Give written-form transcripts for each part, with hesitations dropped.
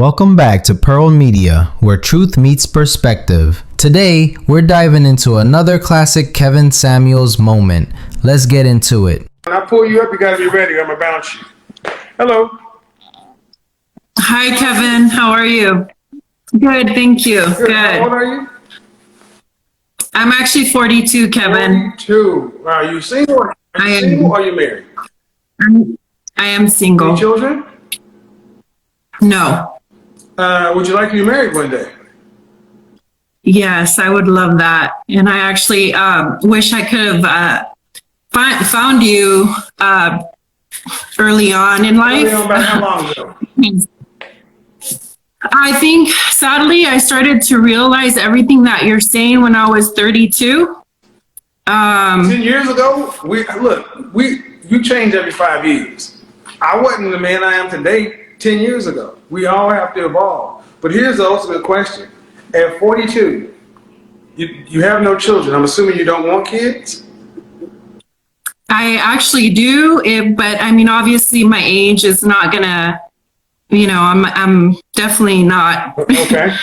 Welcome back to Pearl Media, where truth meets perspective. Today, we're diving into another classic Kevin Samuels moment. Let's get into it. When I pull you up, you gotta be ready. I'm gonna bounce you. Hello. Hi, Kevin. How are you? Good, thank you. Good. How old are you? I'm actually 42, Kevin. 42. Are you single? Are you single or are you married? I am single. Any children? No. Would you like to be married one day? Yes, I would love that. And I actually wish I could have found you early on in life. Early on, about how long ago? I think, sadly, I started to realize everything that you're saying when I was 32. 10 years ago, you change every 5 years. I wasn't the man I am today 10 years ago. We all have to evolve. But here's the ultimate question. At 42, you have no children. I'm assuming you don't want kids? I actually do, but I mean, obviously my age is not gonna, I'm definitely not Okay.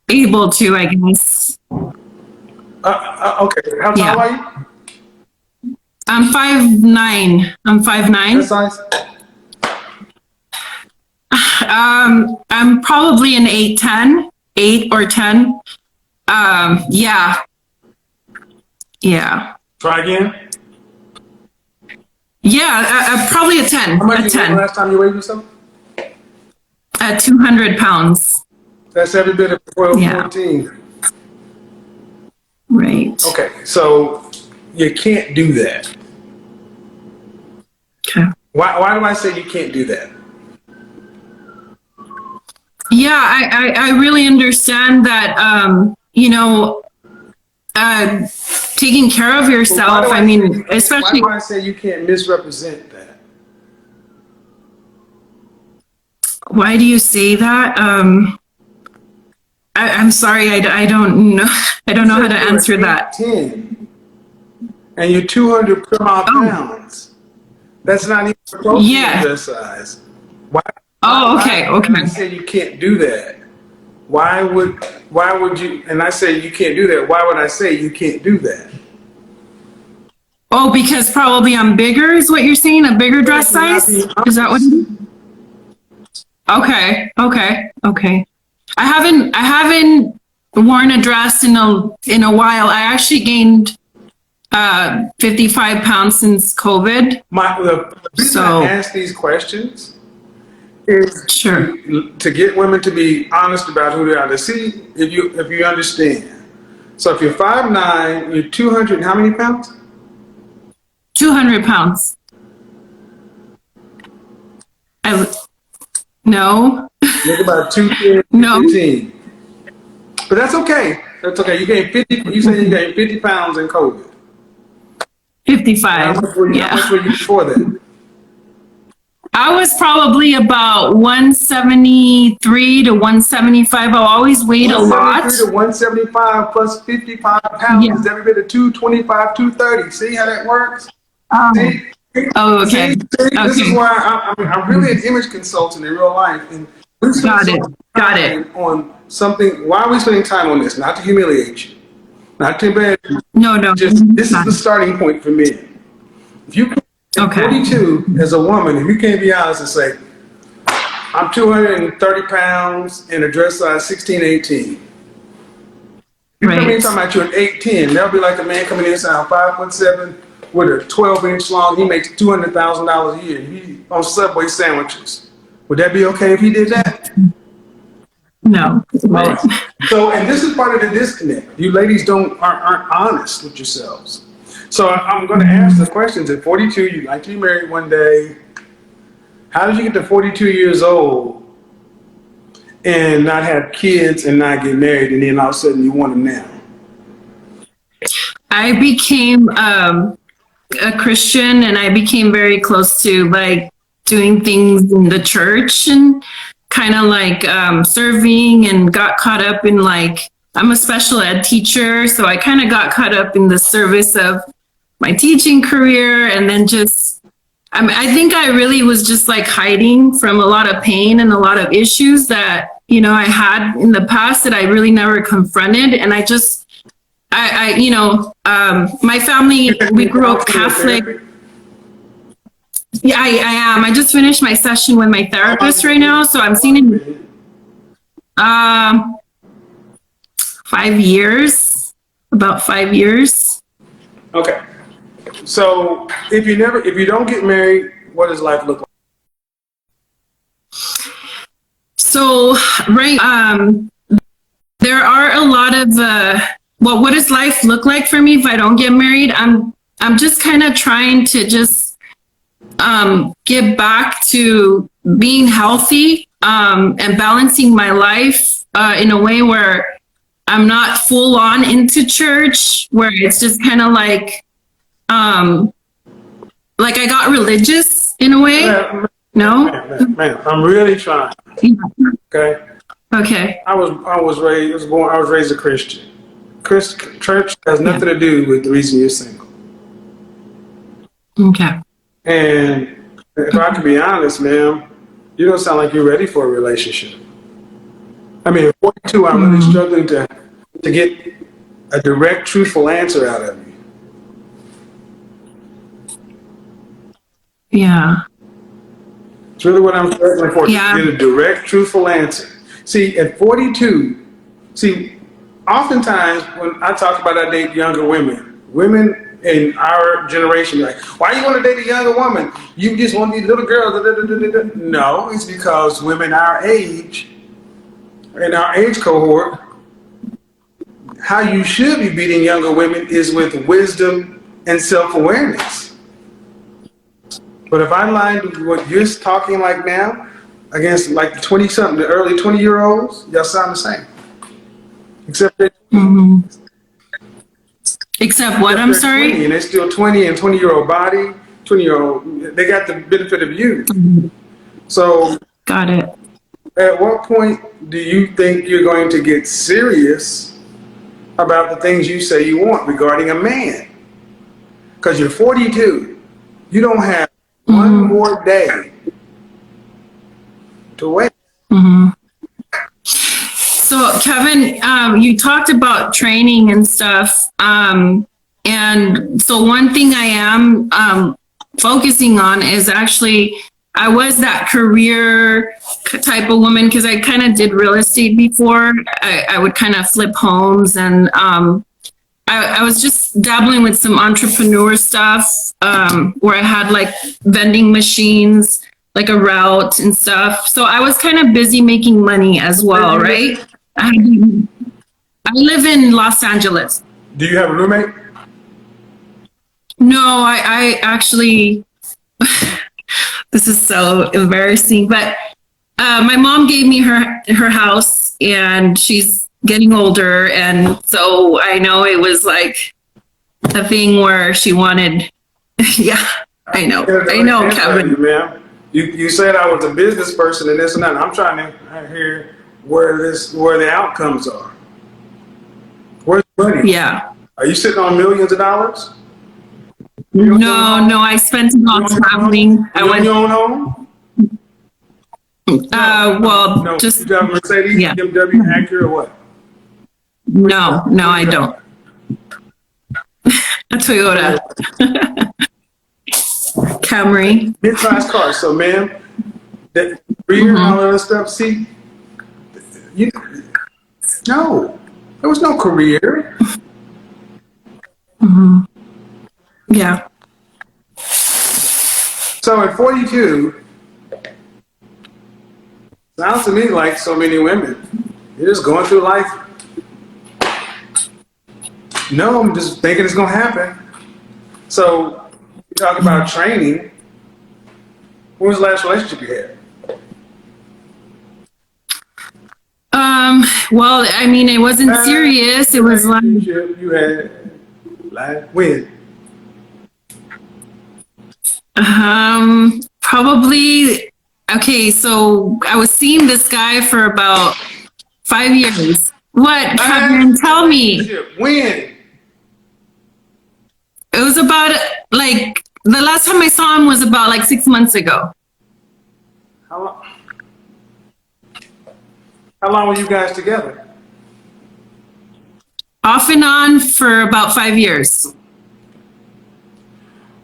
able to, I guess. Okay. How tall are you? I'm 5'9". I'm 5'9". What size? I'm probably an 8'10", 8 or 10. Yeah. Try again. Yeah, probably a 10. How much A did you weigh 10. last time you weighed yourself? At 200 pounds. That's every bit of 12, Yeah. 14. Right. Okay, so you can't do that. Okay. Why do I say you can't do that? Yeah, I really understand that, taking care of yourself. I mean, especially. Why do I say you can't misrepresent that? Why do you say that? I'm sorry, I don't know. I don't know how to answer that. 10, and you're 200 pounds. That's not even close to your size. Why? Okay. And I say you can't do that. Why would you? And I say you can't do that. Why would I say you can't do that? Oh, because probably I'm bigger is what you're saying? A bigger dress size? Is that what? Okay. I haven't worn a dress in a while. I actually gained 55 pounds since COVID. The reason I ask these questions is to get women to be honest about who they are, to see if you understand. So if you're 5'9", you're 200, how many pounds? 200 pounds. No. You're about 210, no. 15. But that's okay. That's okay. You gained 50. You said you gained 50 pounds in COVID. 55. How much were you before that? I was probably about 173 to 175. I always weighed a lot. 173 to 175 plus 55 pounds is every bit of 225, 230. See how that works? Okay. See, this is why I'm really an image consultant in real life. And Got it. On something. Why are we spending time on this? Not to humiliate you. Not to embarrass you. No. This is the starting point for men. If you at 42 as a woman, if you can't be honest and say, I'm 230 pounds in a dress size 16, 18. You come in talking about you at 8'10", that'll be like a man coming in saying I'm 5'7" with a 12-inch long. He makes $200,000 a year. He on Subway sandwiches. Would that be okay if he did that? No. All right. So, and this is part of the disconnect. You ladies aren't honest with yourselves. So I'm going to ask the questions. At 42, you'd like to be married one day. How did you get to 42 years old and not have kids and not get married, and then all of a sudden you want them now? I became a Christian, and I became very close to like doing things in the church and kind of like serving, and got caught up in like, I'm a special ed teacher, so I kind of got caught up in the service of my teaching career, and then just I think I really was just like hiding from a lot of pain and a lot of issues that, I had in the past that I really never confronted. And my family, we grew up Catholic. Yeah, I am. I just finished my session with my therapist right now. So I'm seeing him 5 years, about 5 years. Okay. So if you don't get married, what does life look like? So, right, there are a lot of, what does life look like for me if I don't get married? I'm just kind of trying to just, get back to being healthy, and balancing my life, in a way where I'm not full on into church, where it's just kind of like I got religious in a way. No? Man, I'm really trying. Okay. Okay. I was raised a Christian. Church has nothing to do with the reason you're single. Okay. And if I can be honest, ma'am, you don't sound like you're ready for a relationship. I mean, at 42, I'm really struggling to get a direct, truthful answer out of you. Yeah. It's really what I'm struggling for, Yeah. to get a direct, truthful answer. See, at 42, oftentimes when I talk about I date younger women in our generation, like, why you want to date a younger woman? You just want these little girls. Da, da, da, da, da. No, it's because women our age, in our age cohort, how you should be beating younger women is with wisdom and self-awareness. But if I line what you're talking like now against like the 20-something, the early 20-year-olds, y'all sound the same. Except that. Except what? I'm sorry? 20 and they're still 20 and 20-year-old body, 20-year-old, they got the benefit of youth. So. Got it. At what point do you think you're going to get serious about the things you say you want regarding a man? Because you're 42. You don't have one more day to wait. So, Kevin, you talked about training and stuff. And so one thing I am focusing on is actually, I was that career type of woman because I kind of did real estate before. I would kind of flip homes, and I was just dabbling with some entrepreneur stuff, where I had like vending machines, like a route and stuff. So I was kind of busy making money as well, right? I live in Los Angeles. Do you have a roommate? No, I actually, this is so embarrassing, but my mom gave me her house, and she's getting older, and so I know it was like a thing where she wanted. Yeah, I know, Kevin. You said I was a business person and this and that. I'm trying to hear where the outcomes are. Where's the money? Yeah. Are you sitting on millions of dollars? No, I spent it all traveling. I went your own home? Well, no. just. You drive a Mercedes, Yeah. BMW, Acura, or what? No, I don't. A Toyota. Camry. Mid-sized car. So, ma'am, that rear and all that other stuff. See, no, there was no career. Yeah. So at 42, sounds to me like so many women, you're just going through life. No, I'm just thinking it's going to happen. So you talk about training. When was the last relationship you had? Well, I mean, it wasn't serious. It was like. You had when? Probably. Okay, so I was seeing this guy for about 5 years. What, Kevin? Tell me. When? It was about like the last time I saw him was about like 6 months ago. How long were you guys together? Off and on for about 5 years.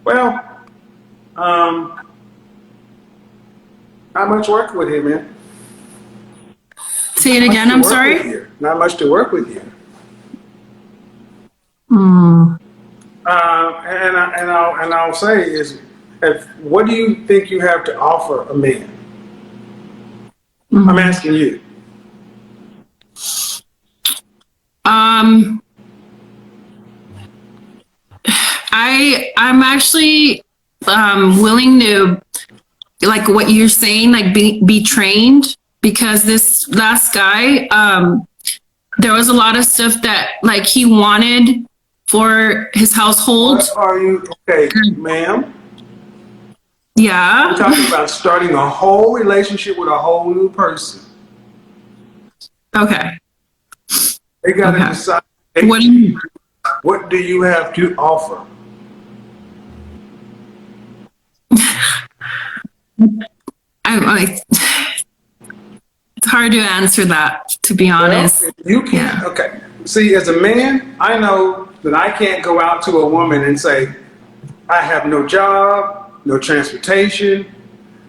Well, not much work with him, man. Say it again, I'm sorry? Not much to work with here. And I'll say is, what do you think you have to offer a man? I'm asking you. I'm actually willing to, like what you're saying, like be trained, because this last guy, there was a lot of stuff that like he wanted for his household. What are you, okay, ma'am? Yeah. We're talking about starting a whole relationship with a whole new person. Okay. They got to decide. What do you have to offer? It's hard to answer that, to be honest. Well, you can't. Yeah. Okay. See, as a man, I know that I can't go out to a woman and say, I have no job, no transportation,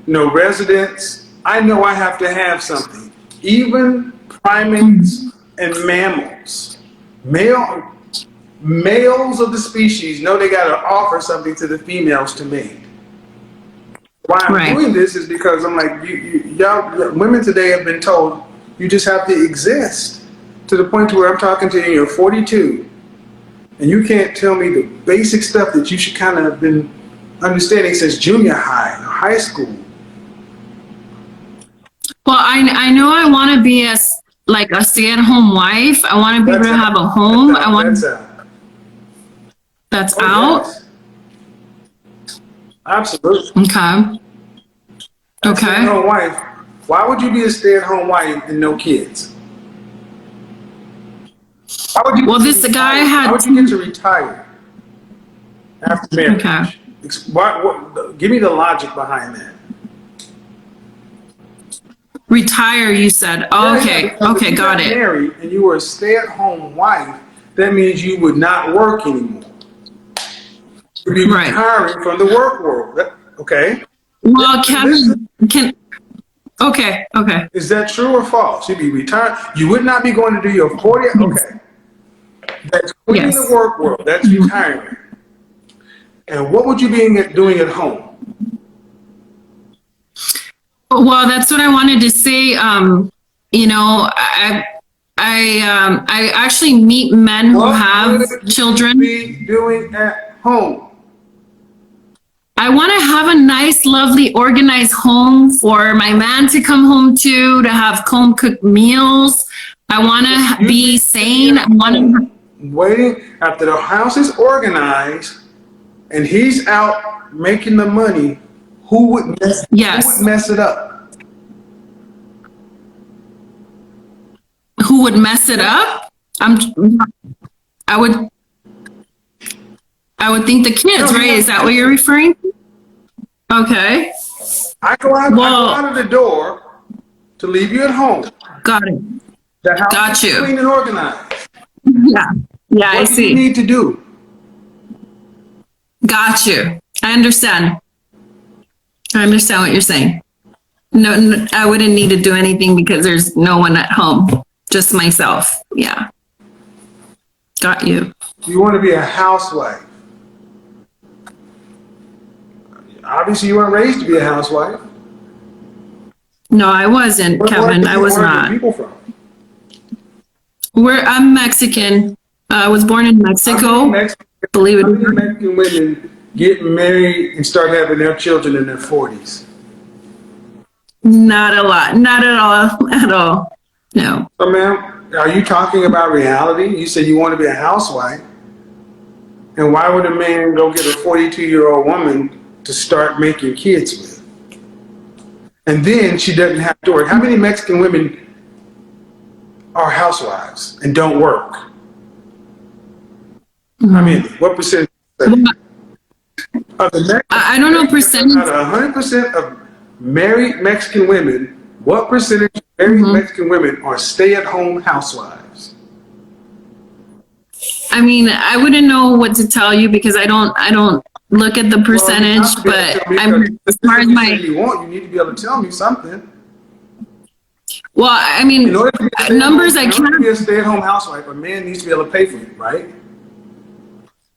no residence. I know I have to have something. Even primates and mammals, males of the species know they got to offer something to the females to mate. Why I'm doing this is because I'm like, y'all, women today have been told you just have to exist, to the point to where I'm talking to you, you're 42, and you can't tell me the basic stuff that you should kind of have been understanding since junior high or high school. Well, I know I want to be a stay-at-home wife. I want to be able to have a home. That's out. Yes. Absolutely. Okay. Stay-at-home wife. Why would you be a stay-at-home wife and no kids? Why would you this guy had. How would you get to retire after marriage? Okay. Give me the logic behind that. Retire, you said. Oh, okay. Okay, got it. Married and you were a stay-at-home wife, that means you would not work anymore. You'd be retiring from the work world. Okay. Well, Kevin, okay. Is that true or false? You'd be retired. You would not be going to do your 40. Okay. That's quitting the work world. That's retirement. And what would you be doing at home? Well, that's what I wanted to say. I actually meet men who have children. What would you be doing at home? I want to have a nice, lovely, organized home for my man to come home to have home cooked meals. I want to be sane. Waiting after the house is organized and he's out making the money. Who would mess it up? Who would mess it up? I would think the kids, right? Is that what you're referring to? Okay. I go out of the door to leave you at home. Got it. The house Got is you. clean and organized. Yeah. I see. What do you need to do? Got you. I understand what you're saying. No, I wouldn't need to do anything because there's no one at home. Just myself. Yeah. Got you. You want to be a housewife. Obviously, you weren't raised to be a housewife. No, I wasn't, Kevin. I was not. Where are people from? I'm Mexican. I was born in Mexico. Believe it or not. Mexican women get married and start having their children in their 40s? Not a lot. Not at all. No. So, ma'am, are you talking about reality? You said you want to be a housewife. And why would a man go get a 42-year-old woman to start making kids with? And then she doesn't have to work. How many Mexican women are housewives and don't work? I mean, what percent? I don't know percentage. Out of 100% of married Mexican women, what percentage of married Mexican women are stay-at-home housewives? I mean, I wouldn't know what to tell you because I don't look at the percentage, but I'm as far as you need to be able to tell me something. Well, I mean, numbers I can't. To be a stay-at-home housewife, a man needs to be able to pay for you, right?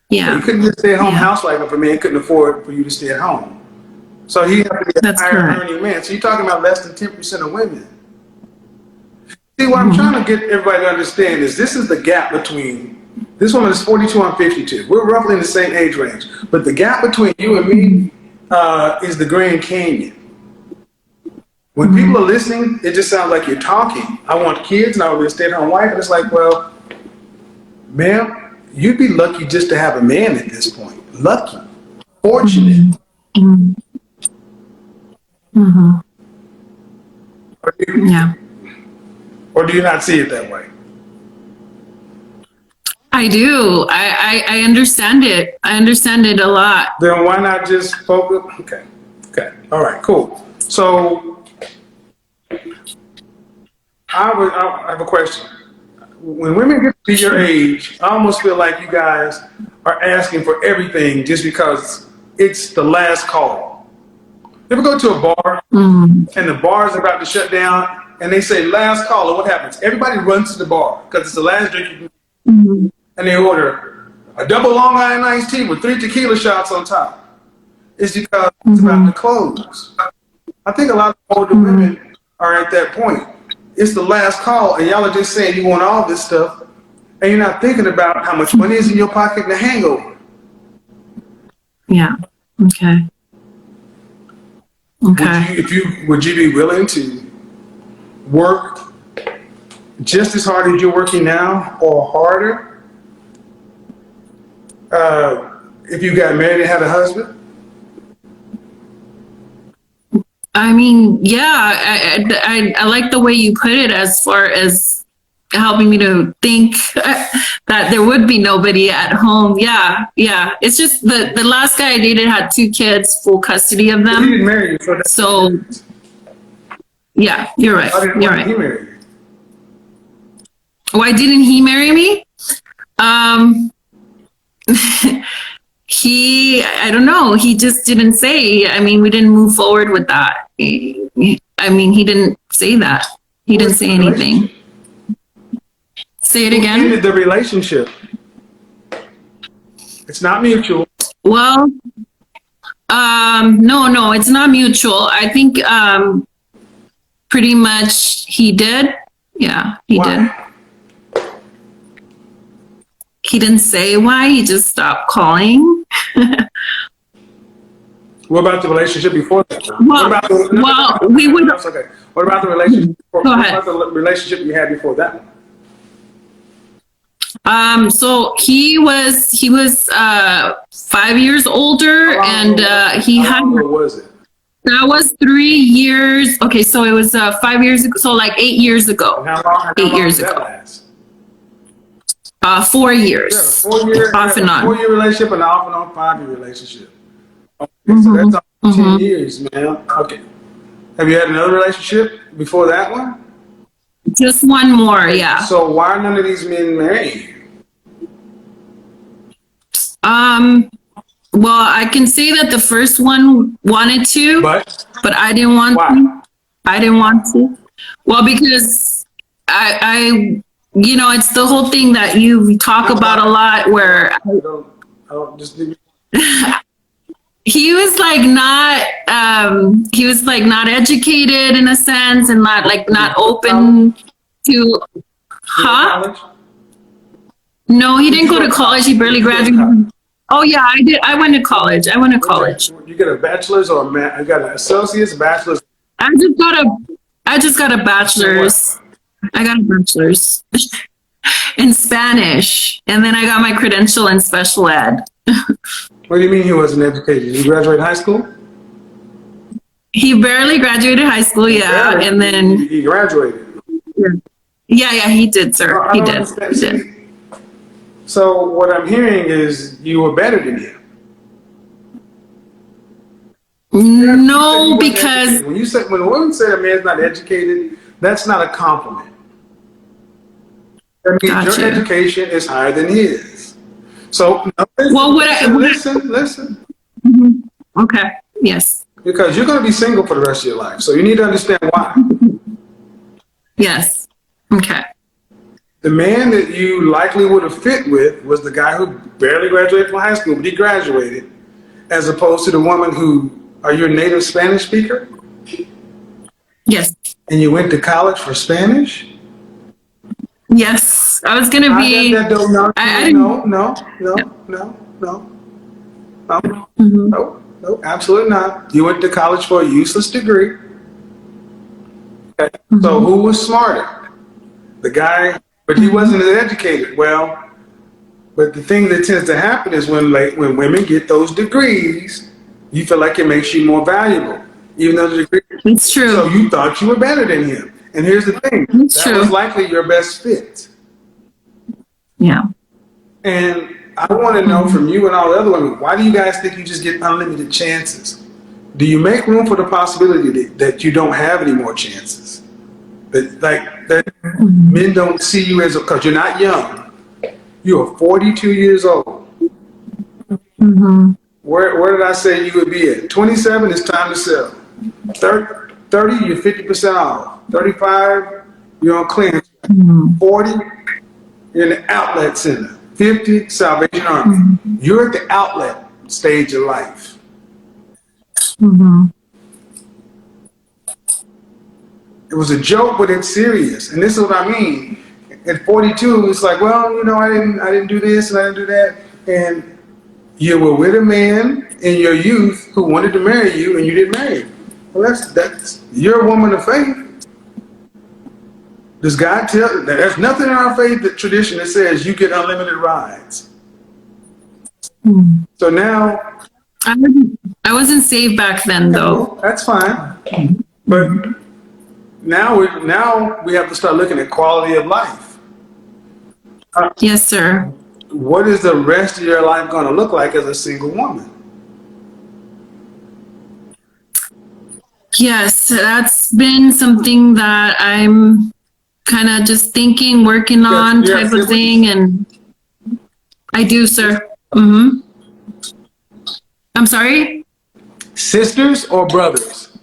Yeah. So you couldn't be a stay-at-home housewife if a man couldn't afford for you to stay at home. So he has to be a higher earning man. So you're talking about less than 10% of women. See, what I'm trying to get everybody to understand is this is the gap between, this woman is 42, I'm 52. We're roughly in the same age range. But the gap between you and me is the Grand Canyon. When people are listening, it just sounds like you're talking. I want kids and I want to be a stay-at-home wife. And it's like, well, ma'am, you'd be lucky just to have a man at this point. Lucky. Fortunate. Yeah. Or do you not see it that way? I do. I understand it. I understand it a lot. Then why not just focus? Okay. Okay. All right, cool. So I have a question. When women get to your age, I almost feel like you guys are asking for everything just because it's the last call. You ever go to a bar and the bar is about to shut down and they say last call, and what happens? Everybody runs to the bar because it's the last drink you can, and they order a double Long Island iced tea with 3 tequila shots on top. It's because it's about to close. I think a lot of older women are at that point. It's the last call, and y'all are just saying you want all this stuff, and you're not thinking about how much money is in your pocket and the hangover. Yeah. Okay. Okay. Would you be willing to work just as hard as you're working now, or harder, if you got married and had a husband? I mean, yeah, I like the way you put it as far as helping me to think that there would be nobody at home. Yeah, yeah. It's just the last guy I dated had 2 kids, full custody of them. He didn't marry you, so yeah, you're right. You're right. He married you? Why didn't he marry me? I don't know. He just didn't say. I mean, we didn't move forward with that. I mean, he didn't say that. He didn't say anything. Say it again. Who ended the relationship? It's not mutual. Well, no, it's not mutual. I think pretty much he did. Yeah, he did. He didn't say why. He just stopped calling. What about the relationship before that? We would. Okay. What about the relationship? Go ahead. What about the relationship you had before that one? So he was 5 years older, and he had. How long was it? That was 3 years. Okay, so it was 5 years ago. So like 8 years ago. And how long 8 years did that ago. last? 4 years. Yeah, 4 year, off and on. 4 year relationship and off and on 5 year relationship. Okay, so that's 10 years, man. Okay. Have you had another relationship before that one? Just one more, yeah. So why are none of these men married? Well, I can say that the first one wanted to, but I didn't want to. I didn't want to. Well, because I it's the whole thing that you talk about a lot where he was like not educated in a sense, and not open to college? No, he didn't go to college. He barely graduated. Oh yeah, I did. I went to college. You get a bachelor's or you got an associate's, a bachelor's? I just got a bachelor's. I got a bachelor's in Spanish, and then I got my credential in special ed. What do you mean he wasn't educated? Did he graduate high school? He barely graduated high school, yeah, and then he graduated. Yeah, he did, sir. He did. So what I'm hearing is you were better than him. No, because When when a woman say a man's not educated, that's not a compliment. That means your gotcha. education is higher than his. So Well, listen. okay, yes, Because you're going to be single for the rest of your life. So you need to understand why. yes, okay, The man that you likely would have fit with was the guy who barely graduated from high school, but he graduated, as opposed to the woman who, are you a native Spanish speaker? yes, And you went to college for Spanish? yes. I was gonna be. I didn't. No, absolutely not. You went to college for a useless degree. Okay. So who was smarter? The guy, but he wasn't as educated. Well, but the thing that tends to happen is when women get those degrees, you feel like it makes you more valuable, even though the degree. It's true. So you thought you were better than him. And here's the thing: It's that true. was likely your best fit. Yeah. And I want to know from you and all the other women, why do you guys think you just get unlimited chances? Do you make room for the possibility that you don't have any more chances? That men don't see you as because you're not young. You are 42 years old. Where did I say you would be at? 27, it's time to sell. 30, you're 50% off. 35, you're on clearance. 40, you're in the outlet center. 50, Salvation Army. You're at the outlet stage of life. It was a joke, but it's serious. And this is what I mean. At 42, it's like, well, you know, I didn't do this and I didn't do that. And you were with a man in your youth who wanted to marry you and you didn't marry him. Well, that's you're a woman of faith. Does God tell? There's nothing in our faith that tradition that says you get unlimited rides. So now, I wasn't saved back then, though. that's fine. But now we have to start looking at quality of life. Yes, sir. What is the rest of your life going to look like as a single woman? Yes, that's been something that I'm kind of just thinking, working on, type of thing, and I do, sir. I'm sorry? Sisters or brothers?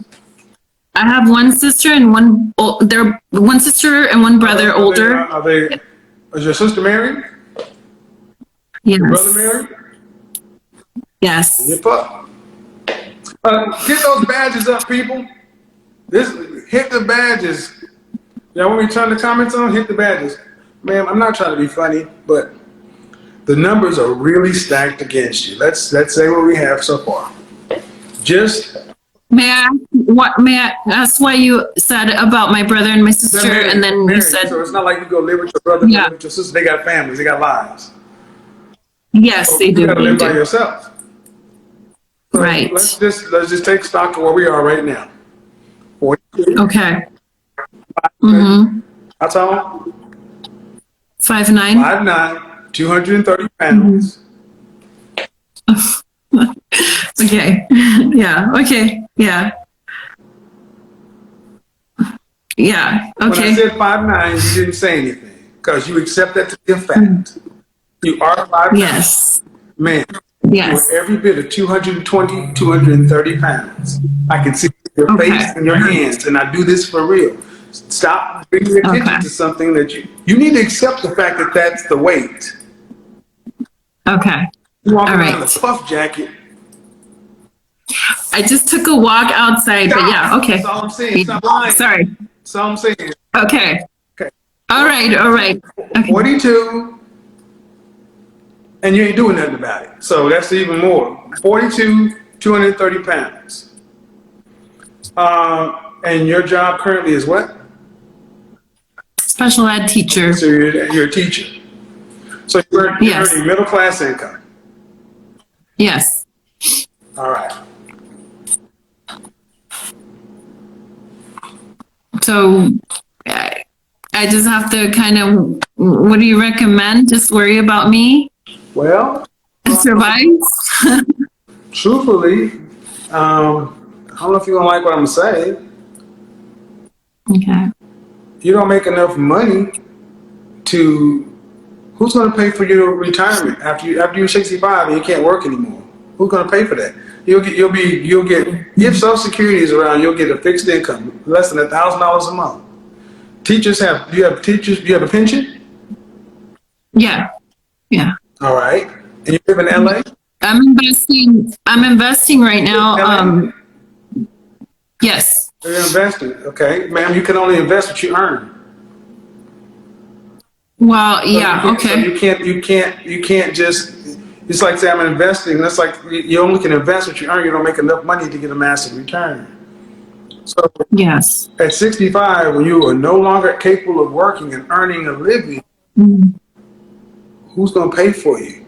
I have one sister and one sister and one brother, older. Is your sister married? Yes. Your brother married? Yes. Yep up. Get those badges up, people. Hit the badges. Y'all want me to turn the comments on? Hit the badges. Ma'am, I'm not trying to be funny, but the numbers are really stacked against you. Let's say what we have so far. May I ask what you said about my brother and my sister, and then you said, so it's not like you go live with your brother, live with your sister. They got families, they got lives. Yes, So they do. You gotta live by yourself. So right. Let's just take stock of where we are right now. 42. Okay. How tall? 5'9". 5'9", 230 pounds. Okay. Yeah. Okay. Yeah. Yeah. Okay. When I said 5'9", you didn't say anything because you accept that to be a fact. You are 5'9". Yes. Man. Yes. You are every bit of 220, 230 pounds. I can see your face and your hands, and I do this for real. Stop bringing attention to something that you need to accept the fact that that's the weight. Okay. You walk around in a puff jacket. I just took a walk outside, but yeah, okay. That's all I'm saying. Stop lying. Sorry. That's all I'm saying. Okay. Okay. All right. Okay. 42, and you ain't doing nothing about it. So that's even more. 42, 230 pounds. And your job currently is what? Special ed teacher. So you're a teacher. So you're earning middle class income. Yes. All right. So I just have to kind of, what do you recommend? Just worry about me? Well, Survive? truthfully, I don't know if you're gonna like what I'm gonna say. Okay. You don't make enough money to. Who's gonna pay for your retirement after you're 65 and you can't work anymore? Who's gonna pay for that? You'll get if Social Security is around, you'll get a fixed income, less than $1,000 a month. Do you have a pension? Yeah. Yeah. All right. And you live in LA? I'm investing right now. Yes. You're investing. Okay. Ma'am, you can only invest what you earn. Well, yeah, okay. So you can't just, it's like say I'm investing. That's like you only can invest what you earn. You don't make enough money to get a massive return. So yes, at 65, when you are no longer capable of working and earning a living, who's going to pay for you?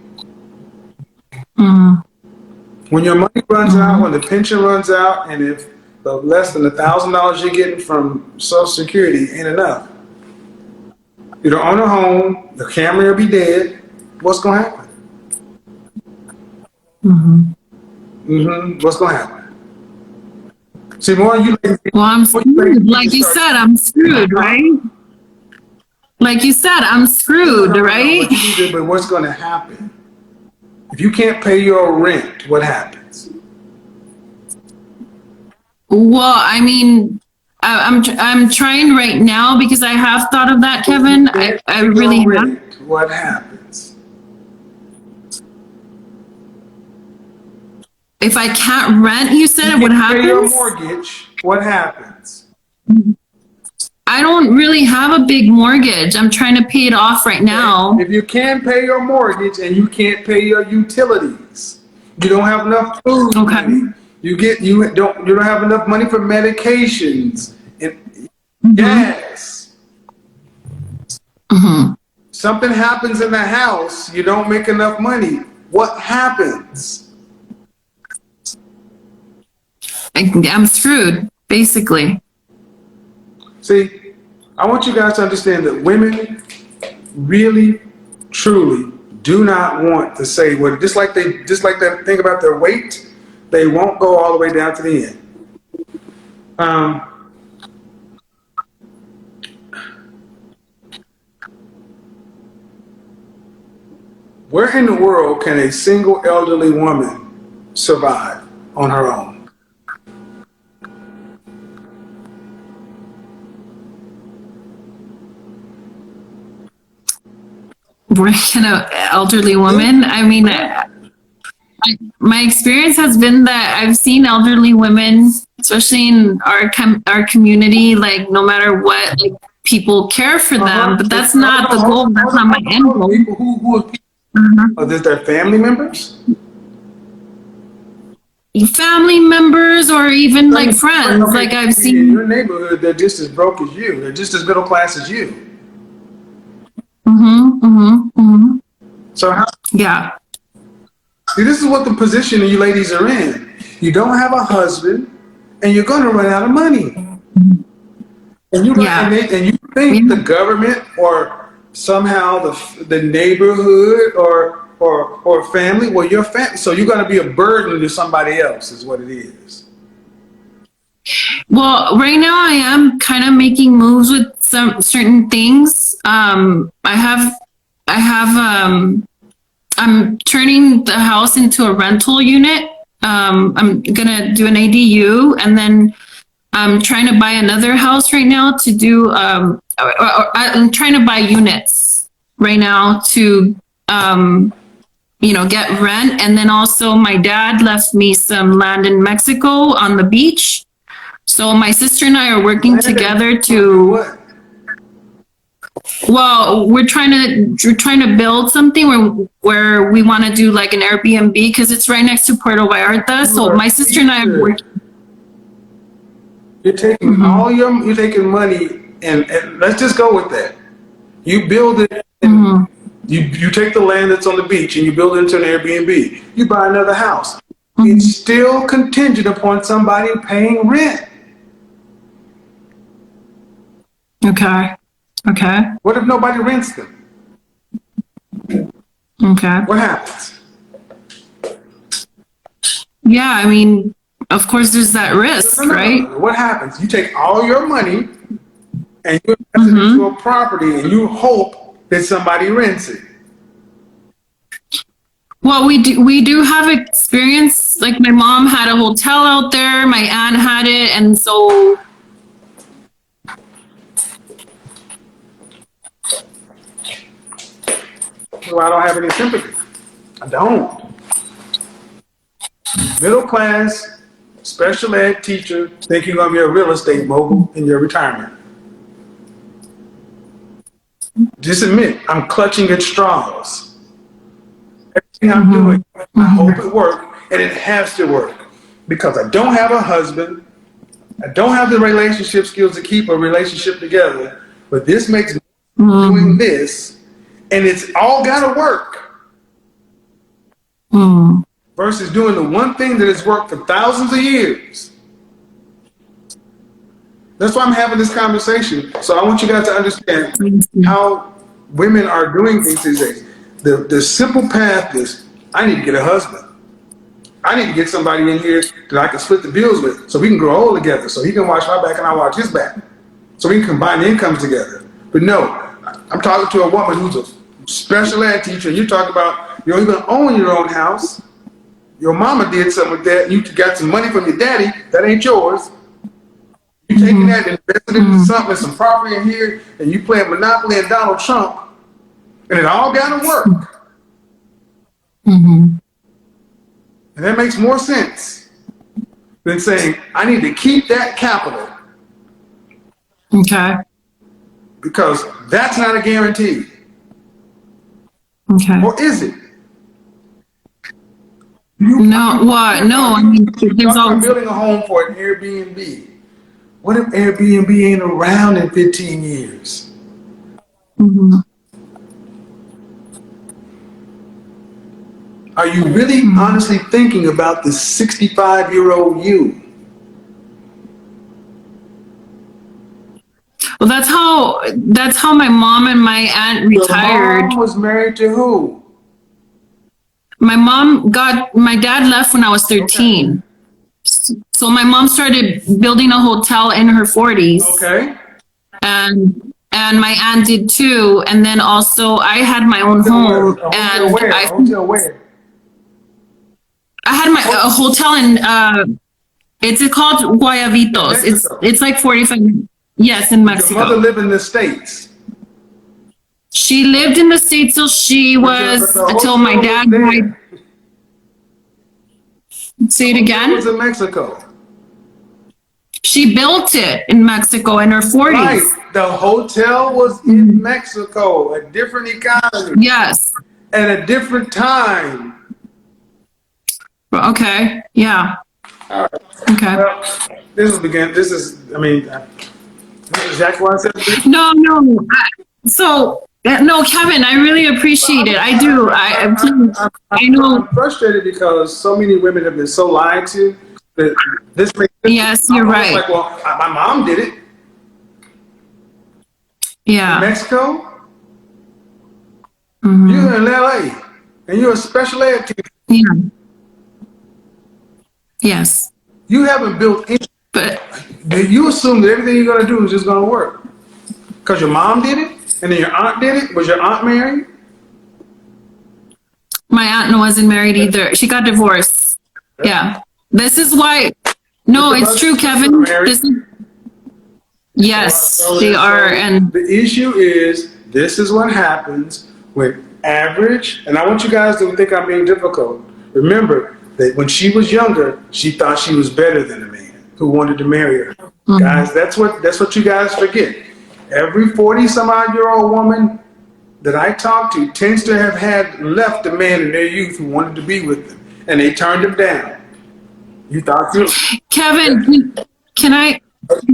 When your money runs out, when the pension runs out, and if the less than $1,000 you're getting from Social Security ain't enough, you don't own a home, the camera will be dead, what's going to happen? What's going to happen? See, more you. Well, I'm screwed. Like you said, I'm screwed, right? Like you said, I'm screwed, right? But what's going to happen? If you can't pay your rent, what happens? Well, I mean, I'm trying right now because I have thought of that, Kevin. I really have. What happens? If I can't rent, you said, what happens? Pay your mortgage, what happens? I don't really have a big mortgage. I'm trying to pay it off right now. If you can't pay your mortgage and you can't pay your utilities, you don't have enough food. Okay. You don't have enough money for medications and gas. Something happens in the house, you don't make enough money. What happens? I'm screwed, basically. See, I want you guys to understand that women really, truly do not want to say what, just like that thing about their weight, they won't go all the way down to the end. Where in the world can a single elderly woman survive on her own? We're an elderly woman. I mean, my experience has been that I've seen elderly women, especially in our community, like no matter what, like people care for them, but that's not the goal. That's not my end goal. Are these their family members? Family members or even like friends. Okay, like I've seen in your neighborhood, they're just as broke as you. They're just as middle class as you. So how? Yeah. See, this is what the position you ladies are in. You don't have a husband, and you're going to run out of money. And you think the government or somehow the neighborhood or family, well, your family. So you're going to be a burden to somebody else, is what it is. Well, right now I am kind of making moves with some certain things. I'm turning the house into a rental unit. I'm gonna do an ADU, and then I'm trying to buy another house right now to do. I'm trying to buy units right now to, get rent, and then also my dad left me some land in Mexico on the beach. So my sister and I are working together to. Well, we're trying to build something where we want to do like an Airbnb because it's right next to Puerto Vallarta. So my sister and I are working. You're taking you're taking money and let's just go with that. You build it. And you take the land that's on the beach and you build it into an Airbnb. You buy another house. It's still contingent upon somebody paying rent. Okay. What if nobody rents them? Okay. What happens? Yeah, I mean, of course, there's that risk, right? What happens? You take all your money and you invest it into a property and you hope that somebody rents it. Well, we do have experience. Like my mom had a hotel out there, my aunt had it, and so well, I don't have any sympathy. I don't. Middle class, special ed teacher, think you're going to be a real estate mogul in your retirement. Just admit, I'm clutching at straws. Everything I'm doing, I hope it works, and it has to work. Because I don't have a husband, I don't have the relationship skills to keep a relationship together, but this makes me doing this, and it's all got to work. Versus doing the one thing that has worked for thousands of years. That's why I'm having this conversation. So I want you guys to understand how women are doing things these days. The simple path is, I need to get a husband. I need to get somebody in here that I can split the bills with so we can grow old together, so he can watch my back and I watch his back. So we can combine the incomes together. But no, I'm talking to a woman who's a special ed teacher, and you talk about you don't even own your own house. Your mama did something with that, and you got some money from your daddy, that ain't yours. You taking that and invested into something, some property in here, and you playing Monopoly and Donald Trump, and it all gotta work. And that makes more sense than saying, I need to keep that capital. Okay. Because that's not a guarantee. Okay. Or is it? No, what? No, I mean, there's I'm always. building a home for an Airbnb. What if Airbnb ain't around in 15 years? Are you really honestly thinking about the 65-year-old you? Well, that's how my mom and my aunt retired. Your mom was married to who? My dad left when I was 13. Okay. So my mom started building a hotel in her 40s. Okay. And my aunt did too. And then also I had my own home. A hotel where? I had a hotel in, it's called Guayabitos. It's like 45 minutes. Yes, in Mexico. Your mother lived in the States. She lived in the States till until my dad died. Say it again? It was in Mexico. She built it in Mexico in her 40s. Right. The hotel was in Mexico, a different economy. Yes. At a different time. Okay. Yeah. All right. Okay. Well, this is exactly what I said. No. No, Kevin, I really appreciate it. I do. I know. I'm frustrated because so many women have been so lied to that this makes sense. Yes, you're right. Like, well, my mom did it. Yeah. In Mexico? You're in LA and you're a special ed teacher. Yeah. Yes. You haven't built any. But you assume that everything you're going to do is just going to work. Because your mom did it? And then your aunt did it? Was your aunt married? My aunt wasn't married either. She got divorced. Yeah. This is why. No, it's true, Kevin. Yes, they are. And the issue is, this is what happens when average, and I want you guys to think I'm being difficult. Remember that when she was younger, she thought she was better than a man who wanted to marry her. Guys, that's what you guys forget. Every 40-some-odd-year-old woman that I talk to tends to have had left a man in their youth who wanted to be with them, and they turned him down. You thought you... Kevin, can I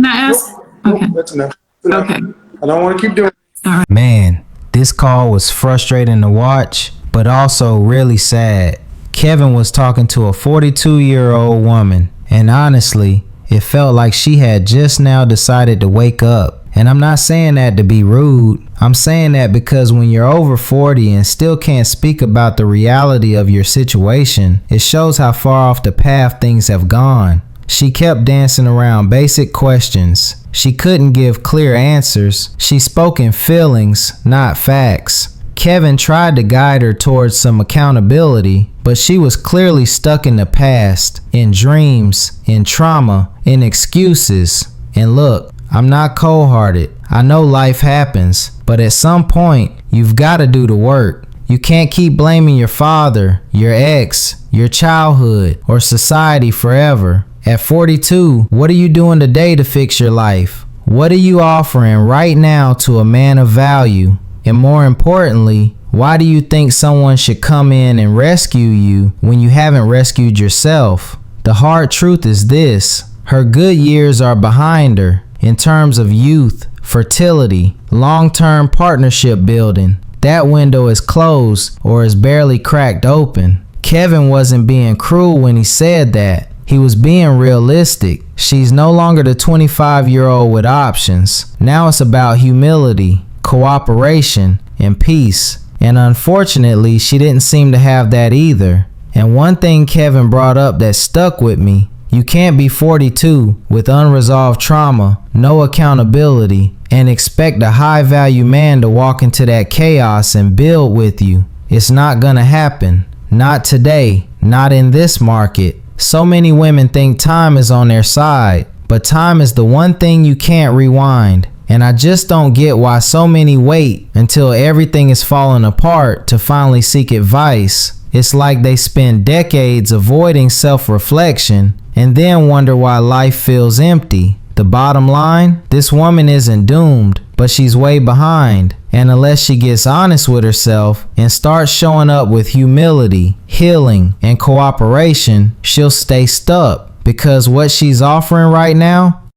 ask? Okay. That's enough. Okay. I don't want to keep doing it. All right. Man, this call was frustrating to watch, but also really sad. Kevin was talking to a 42-year-old woman, and honestly, it felt like she had just now decided to wake up And I'm not saying that to be rude. I'm saying that because when you're over 40 and still can't speak about the reality of your situation, it shows how far off the path things have gone. She kept dancing around basic questions. She couldn't give clear answers. She spoke in feelings, not facts. Kevin tried to guide her towards some accountability, but she was clearly stuck in the past, in dreams, in trauma, in excuses. And look, I'm not cold-hearted. I know life happens, but at some point, you've got to do the work. You can't keep blaming your father, your ex, your childhood, or society forever. At 42, what are you doing today to fix your life? What are you offering right now to a man of value? And more importantly, why do you think someone should come in and rescue you when you haven't rescued yourself? The hard truth is this: her good years are behind her in terms of youth, fertility, long-term partnership building. That window is closed or is barely cracked open. Kevin wasn't being cruel when he said that. He was being realistic. She's no longer the 25-year-old with options. Now it's about humility, cooperation, and peace. And unfortunately, she didn't seem to have that either. And one thing Kevin brought up that stuck with me: you can't be 42 with unresolved trauma, no accountability, and expect a high-value man to walk into that chaos and build with you. It's not gonna happen. Not today. Not in this market. So many women think time is on their side, but time is the one thing you can't rewind. And I just don't get why so many wait until everything is falling apart to finally seek advice. It's like they spend decades avoiding self-reflection and then wonder why life feels empty. The bottom line, this woman isn't doomed, but she's way behind. And unless she gets honest with herself and starts showing up with humility, healing, and cooperation, she'll stay stuck, because what she's offering right now